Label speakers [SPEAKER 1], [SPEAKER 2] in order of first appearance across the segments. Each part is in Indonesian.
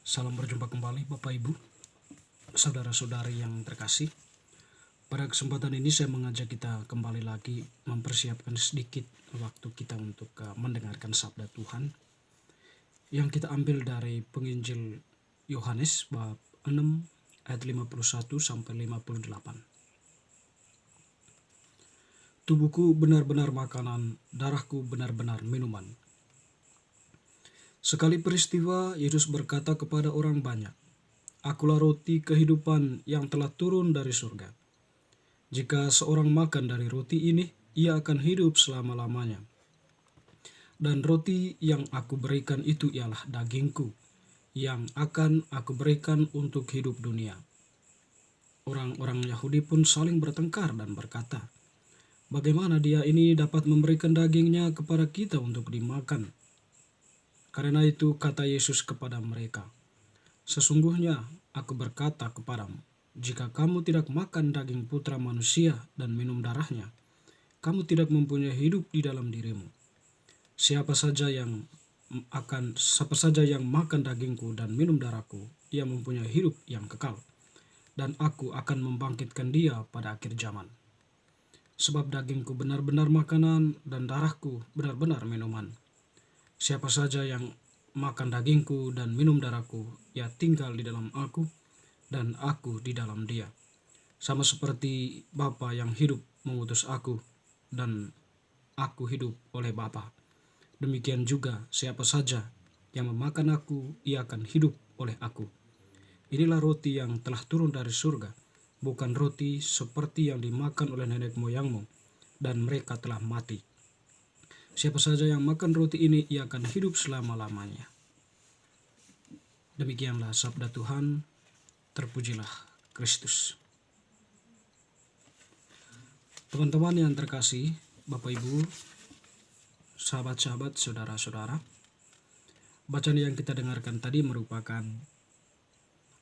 [SPEAKER 1] Salam berjumpa kembali Bapak Ibu, saudara-saudari yang terkasih. Pada kesempatan ini saya mengajak kita kembali lagi mempersiapkan sedikit waktu kita untuk mendengarkan sabda Tuhan yang kita ambil dari penginjil Yohanes bab 6 ayat 51 sampai 58. Tubuhku benar-benar makanan, darahku benar-benar minuman. Sekali peristiwa, Yesus berkata kepada orang banyak, "Akulah roti kehidupan yang telah turun dari surga. Jika seorang makan dari roti ini, ia akan hidup selama-lamanya. Dan roti yang aku berikan itu ialah dagingku, yang akan aku berikan untuk hidup dunia." Orang-orang Yahudi pun saling bertengkar dan berkata, "Bagaimana dia ini dapat memberikan dagingnya kepada kita untuk dimakan?" Karena itu kata Yesus kepada mereka, "Sesungguhnya aku berkata kepadamu, jika kamu tidak makan daging Putra Manusia dan minum darahnya, kamu tidak mempunyai hidup di dalam dirimu. Siapa saja yang makan dagingku dan minum darahku, ia mempunyai hidup yang kekal, dan aku akan membangkitkan dia pada akhir zaman. Sebab dagingku benar-benar makanan dan darahku benar-benar minuman. Siapa saja yang makan dagingku dan minum darahku, ia tinggal di dalam aku, dan aku di dalam dia. Sama seperti Bapa yang hidup mengutus aku, dan aku hidup oleh Bapa. Demikian juga siapa saja yang memakan aku, ia akan hidup oleh aku. Inilah roti yang telah turun dari surga, bukan roti seperti yang dimakan oleh nenek moyangmu, dan mereka telah mati. Siapa saja yang makan roti ini, ia akan hidup selama-lamanya." Demikianlah sabda Tuhan, terpujilah Kristus. Teman-teman yang terkasih, Bapak Ibu, sahabat-sahabat, saudara-saudara, bacaan yang kita dengarkan tadi merupakan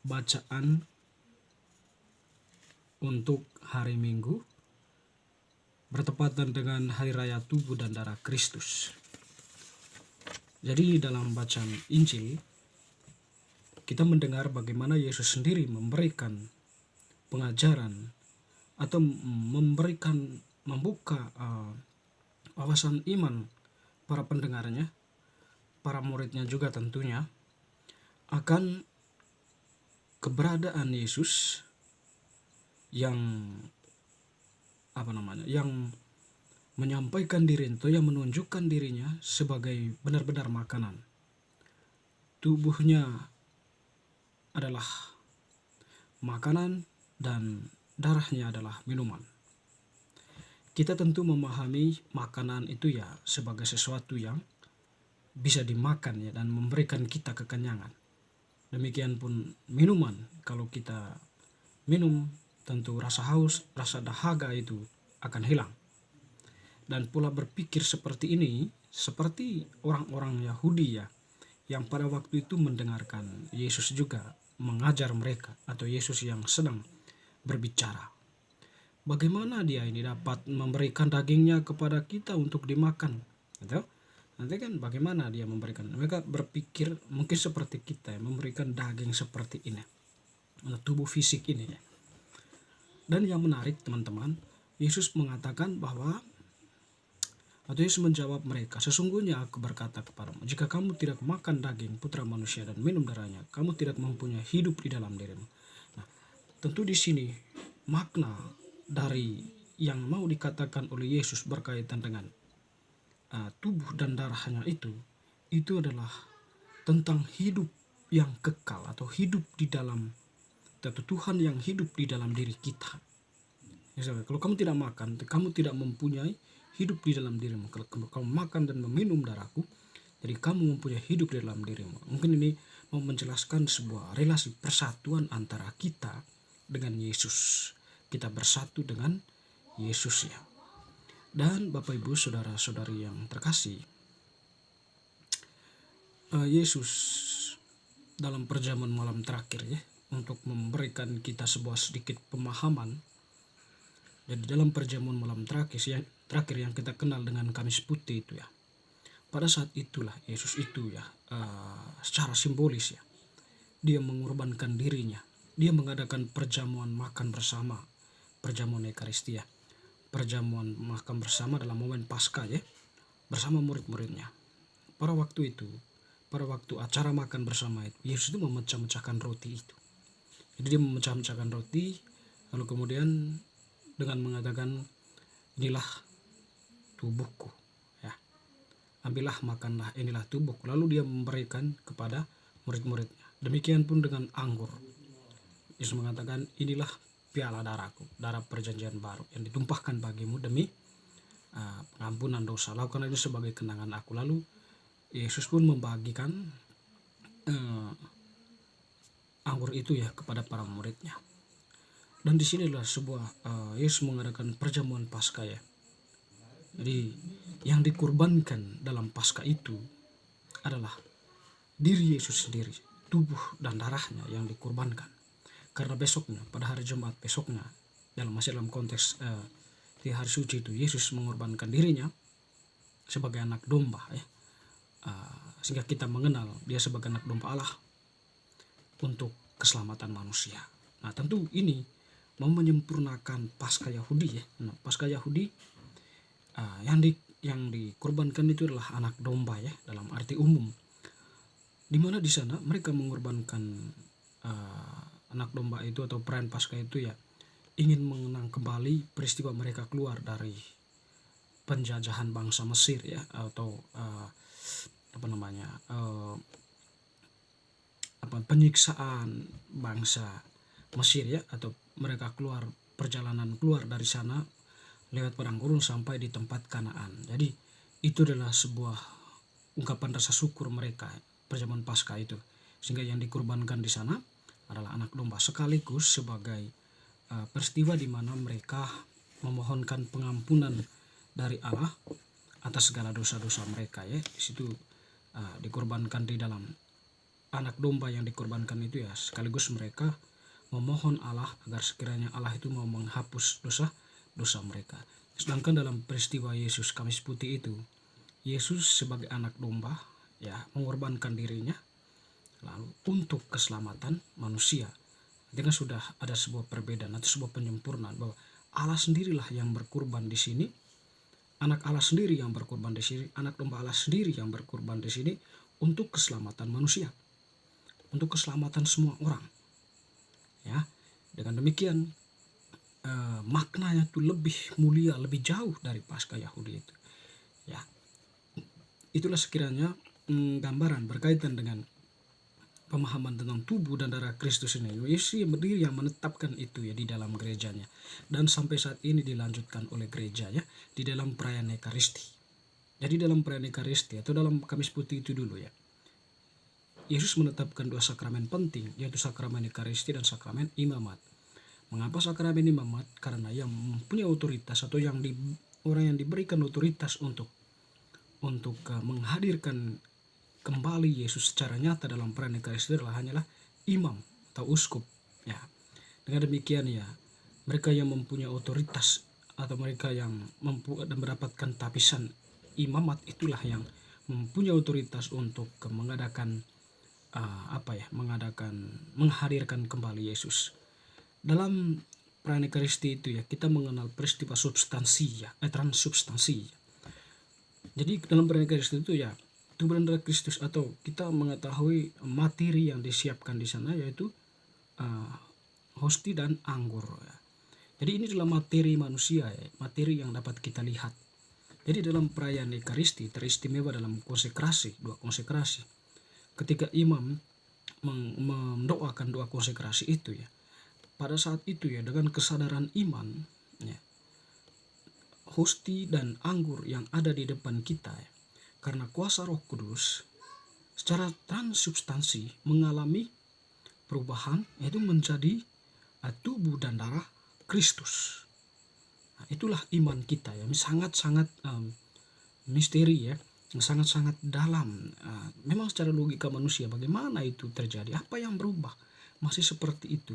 [SPEAKER 1] bacaan untuk hari Minggu, bertepatan dengan Hari Raya Tubuh dan Darah Kristus. Jadi dalam bacaan Injil, kita mendengar bagaimana Yesus sendiri memberikan pengajaran atau membuka wawasan iman para pendengarnya, para muridnya juga tentunya, akan keberadaan Yesus yang yang menyampaikan diri atau yang menunjukkan dirinya sebagai benar-benar makanan. Tubuhnya adalah makanan dan darahnya adalah minuman. Kita tentu memahami makanan itu ya sebagai sesuatu yang bisa dimakan ya dan memberikan kita kekenyangan. Demikian pun minuman, kalau kita minum tentu rasa haus, rasa dahaga itu akan hilang. Dan pula berpikir seperti ini, seperti orang-orang Yahudi ya, yang pada waktu itu mendengarkan Yesus juga mengajar mereka, atau Yesus yang sedang berbicara. Bagaimana dia ini dapat memberikan dagingnya kepada kita untuk dimakan? Gitu? Nanti kan bagaimana dia memberikan? Mereka berpikir mungkin seperti kita ya, memberikan daging seperti ini, tubuh fisik ini ya. Dan yang menarik teman-teman, Yesus mengatakan bahwa, atau Yesus menjawab mereka, "Sesungguhnya aku berkata kepadamu, jika kamu tidak makan daging Putra Manusia dan minum darahnya, kamu tidak mempunyai hidup di dalam dirimu." Nah, tentu di sini makna dari yang mau dikatakan oleh Yesus berkaitan dengan tubuh dan darahnya itu adalah tentang hidup yang kekal, atau hidup di dalam Tuhan yang hidup di dalam diri kita. Kalau kamu tidak makan, kamu tidak mempunyai hidup di dalam dirimu. Kalau kamu makan dan meminum darahku, jadi kamu mempunyai hidup di dalam dirimu. Mungkin ini mau menjelaskan sebuah relasi persatuan antara kita dengan Yesus. Kita bersatu dengan Yesus ya. Dan Bapak Ibu saudara-saudari yang terkasih, Yesus dalam perjamuan malam terakhir ya, untuk memberikan kita sebuah sedikit pemahaman. Jadi dalam perjamuan malam terakhir yang kita kenal dengan Kamis Putih itu ya, pada saat itulah Yesus itu ya secara simbolis ya dia mengorbankan dirinya. Dia mengadakan perjamuan makan bersama, perjamuan Ekaristia, perjamuan makan bersama dalam momen Paskah ya, bersama murid-muridnya. Pada waktu itu, pada waktu acara makan bersama itu, Yesus itu memecah-mecahkan roti itu. Jadi dia memecah-mecahkan roti, lalu kemudian dengan mengatakan, inilah tubuhku, ya, ambillah makanlah, inilah tubuhku. Lalu dia memberikan kepada murid-muridnya. Demikian pun dengan anggur. Yesus mengatakan, inilah piala darahku, darah perjanjian baru yang ditumpahkan bagimu demi pengampunan dosa. Lakukan itu sebagai kenangan aku. Lalu Yesus pun membagikan anggur itu ya kepada para muridnya. Dan disinilah sebuah Yesus mengadakan perjamuan Paskah ya. Jadi yang dikurbankan dalam Paskah itu adalah diri Yesus sendiri, tubuh dan darahnya yang dikurbankan. Karena besoknya, pada hari Jumat besoknya, masih dalam konteks di hari suci itu, Yesus mengorbankan dirinya sebagai anak domba ya. Sehingga kita mengenal dia sebagai anak domba Allah untuk keselamatan manusia. Nah tentu ini mau menyempurnakan Paskah Yahudi ya. Nah, Paskah Yahudi yang dikorbankan itu adalah anak domba ya, dalam arti umum. Di mana di sana mereka mengorbankan anak domba itu atau perayaan Paskah itu ya, ingin mengenang kembali peristiwa mereka keluar dari penjajahan bangsa Mesir ya, atau penyiksaan bangsa Mesir ya, atau mereka perjalanan keluar dari sana lewat padang gurun sampai di tempat Kanaan. Jadi itu adalah sebuah ungkapan rasa syukur mereka perjamuan Paskah itu, sehingga yang dikurbankan di sana adalah anak domba sekaligus sebagai peristiwa di mana mereka memohonkan pengampunan dari Allah atas segala dosa-dosa mereka ya. Di situ dikorbankan di dalam anak domba yang dikorbankan itu ya, sekaligus mereka memohon Allah agar sekiranya Allah itu mau menghapus dosa mereka. Sedangkan dalam peristiwa Yesus Kamis Putih itu, Yesus sebagai anak domba ya mengorbankan dirinya lalu untuk keselamatan manusia. Dengan sudah ada sebuah perbedaan atau sebuah penyempurnaan bahwa Allah sendirilah yang berkorban di sini, anak Allah sendiri yang berkorban di sini, anak domba Allah sendiri yang berkorban di sini untuk keselamatan manusia, untuk keselamatan semua orang. Ya, dengan demikian maknanya itu lebih mulia, lebih jauh dari Paskah Yahudi itu. Ya, itulah sekiranya gambaran berkaitan dengan pemahaman tentang tubuh dan darah Kristus ini. Yesus berdiri yang menetapkan itu ya di dalam gerejanya, dan sampai saat ini dilanjutkan oleh gereja ya di dalam perayaan Ekaristi. Jadi dalam perayaan Ekaristi atau dalam Kamis Putih itu dulu ya, Yesus menetapkan dua sakramen penting, yaitu sakramen Ekaristi dan sakramen imamat. Mengapa sakramen imamat? Karena yang mempunyai otoritas atau orang yang diberikan otoritas untuk menghadirkan kembali Yesus secara nyata dalam perayaan Ekaristi hanyalah imam atau uskup ya. Dengan demikian ya, mereka yang mempunyai otoritas atau mereka yang mendapatkan tapisan imamat itulah yang mempunyai otoritas untuk mengadakan menghadirkan kembali Yesus. Dalam perayaan Ekaristi itu ya, kita mengenal peristiwa substansi ya, transubstansi. Jadi dalam perayaan Ekaristi itu ya, tubuh dan darah Kristus, atau kita mengetahui materi yang disiapkan di sana yaitu hosti dan anggur ya. Jadi ini adalah materi manusia ya, materi yang dapat kita lihat. Jadi dalam perayaan Ekaristi teristimewa dalam konsekrasi, dua konsekrasi. Ketika imam mendoakan doa konsekrasi itu ya, pada saat itu ya, dengan kesadaran iman ya, hosti dan anggur yang ada di depan kita ya, karena kuasa Roh Kudus secara transubstansi mengalami perubahan, yaitu menjadi tubuh dan darah Kristus. Nah, itulah iman kita ya, sangat-sangat misteri ya, sangat-sangat dalam. Memang secara logika manusia bagaimana itu terjadi, apa yang berubah, masih seperti itu.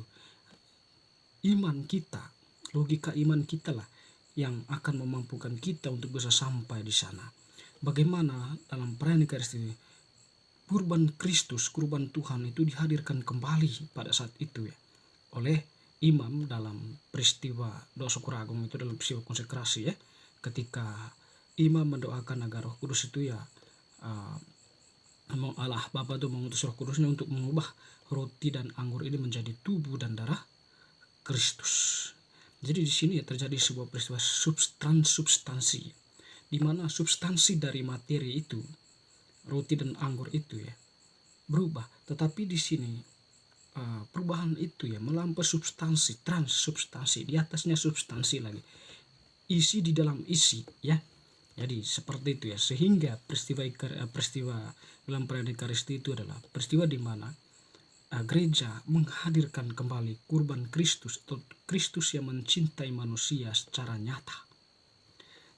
[SPEAKER 1] Iman kita, logika iman kita lah yang akan memampukan kita untuk bisa sampai di sana. Bagaimana dalam perayaan Ekaristi kurban Kristus, kurban Tuhan itu dihadirkan kembali pada saat itu ya oleh imam dalam peristiwa doa syukur agung itu, dalam peristiwa konsekrasi ya, ketika imam mendoakan agar Roh Kudus itu ya uh, Allah Bapa itu mengutus Roh Kudusnya untuk mengubah roti dan anggur ini menjadi tubuh dan darah Kristus. Jadi di sini ya terjadi sebuah peristiwa substansi, di mana substansi dari materi itu, roti dan anggur itu ya berubah, tetapi di sini perubahan itu ya melampaui substansi, transsubstansi, di atasnya substansi lagi, isi di dalam isi ya. Jadi seperti itu ya, sehingga peristiwa dalam perayaan Ekaristi itu adalah peristiwa di mana gereja menghadirkan kembali kurban Kristus, atau Kristus yang mencintai manusia secara nyata.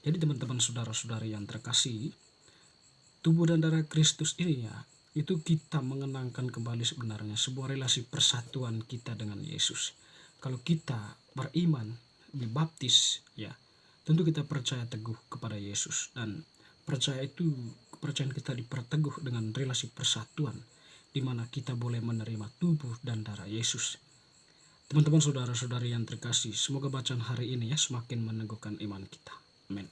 [SPEAKER 1] Jadi teman-teman saudara-saudari yang terkasih, tubuh dan darah Kristus ini ya, itu kita mengenangkan kembali sebenarnya sebuah relasi persatuan kita dengan Yesus. Kalau kita beriman, dibaptis ya, tentu kita percaya teguh kepada Yesus, dan kepercayaan kita diperteguh dengan relasi persatuan di mana kita boleh menerima tubuh dan darah Yesus. Teman-teman saudara-saudari yang terkasih, semoga bacaan hari ini ya semakin meneguhkan iman kita. Amin.